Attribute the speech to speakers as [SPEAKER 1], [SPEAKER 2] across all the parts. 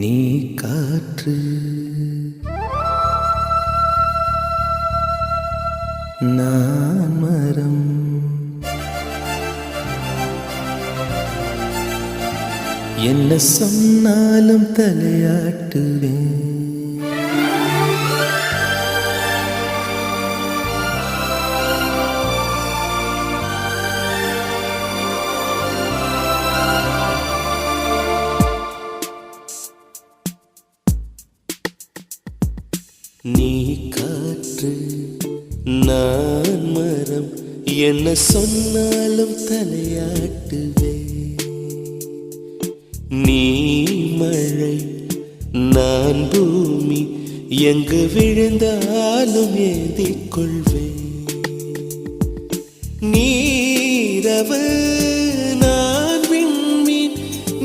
[SPEAKER 1] நீ காற்று நான் மரம், என்ன சொன்னாலும் தலையாட்டுவேன். நீ காற்று நான் மரம், என்ன சொன்னாலும் தலையாட்டுவே. நீ மழை நான் பூமி, எங்கு விழுந்தாலும் ஏந்திக் கொள்வேன். நீரவு நான் விண்மீன்,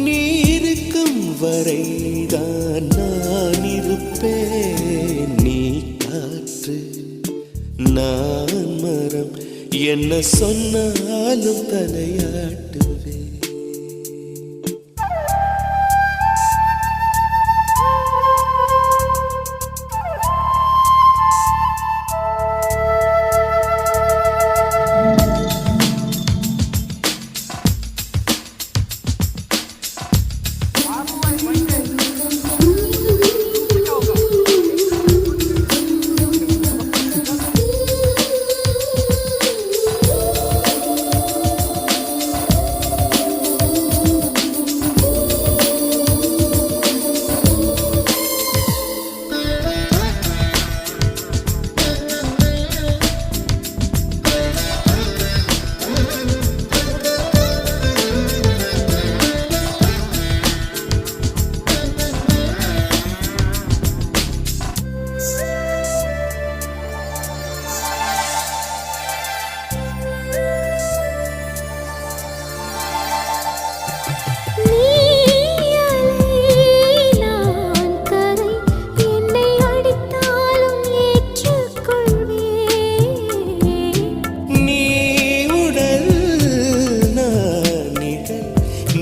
[SPEAKER 1] நீருக்கும் வரைதான் நான் இருப்பேன். நீ காற்று நான் மரம், என்ன சொன்னாலும் தலையாட்டுவே.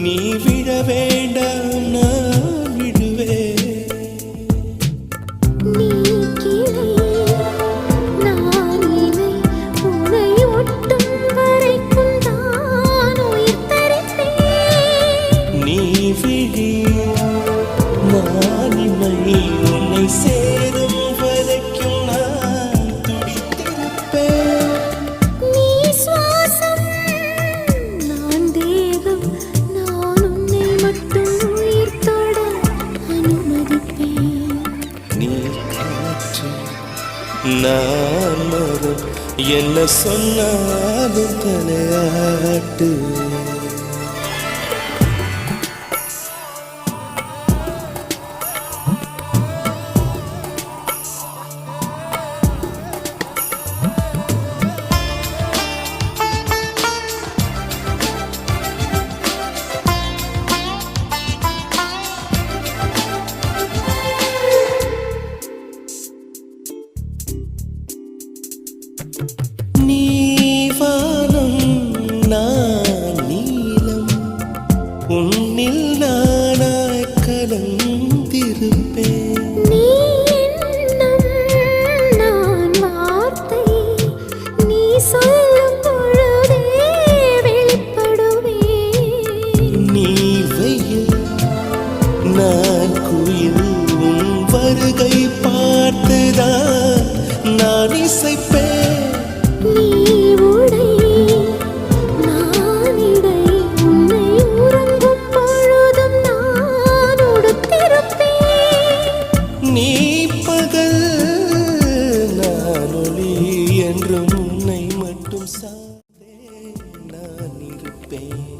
[SPEAKER 1] நீ விட வேண்டாம் நான் விடுவேன்.
[SPEAKER 2] நீ கிளை நான் இலை, உனை ஒட்டும் வரைக்கும் நான் உயிர் தரிப்பேன்.
[SPEAKER 1] நீ விழி நான் இமை, உன்னை சேரும் வரைக்கும் நான் துடித்திருப்பேன்.
[SPEAKER 2] நீ சுவாசம் நான் தேகம்,
[SPEAKER 1] நான் மரம், என்ன சொன்னாலும் தலையாட்டு. நீ வானம் நான் நீலம், உன்னில் நானாய் கலந்திருப்பேன்.
[SPEAKER 2] நீ எண்ணம் நான் வார்த்தை, நீ சொல்லும் பொழுதே வெளிப்படுவேன்.
[SPEAKER 1] நீ வெயில் நான் குயில், உன் வருகை பார்த்துதான் நான் இசைப்பேன்.
[SPEAKER 2] நீ உடை நான் இடை, உன்னை உறங்கும் பொழுதும் நான் உடுத்திருப்பேன்.
[SPEAKER 1] நீ பகல் நான் ஒளி, என்றும் உன்னை மட்டும் சார்ந்தே நான் இருப்பேன்.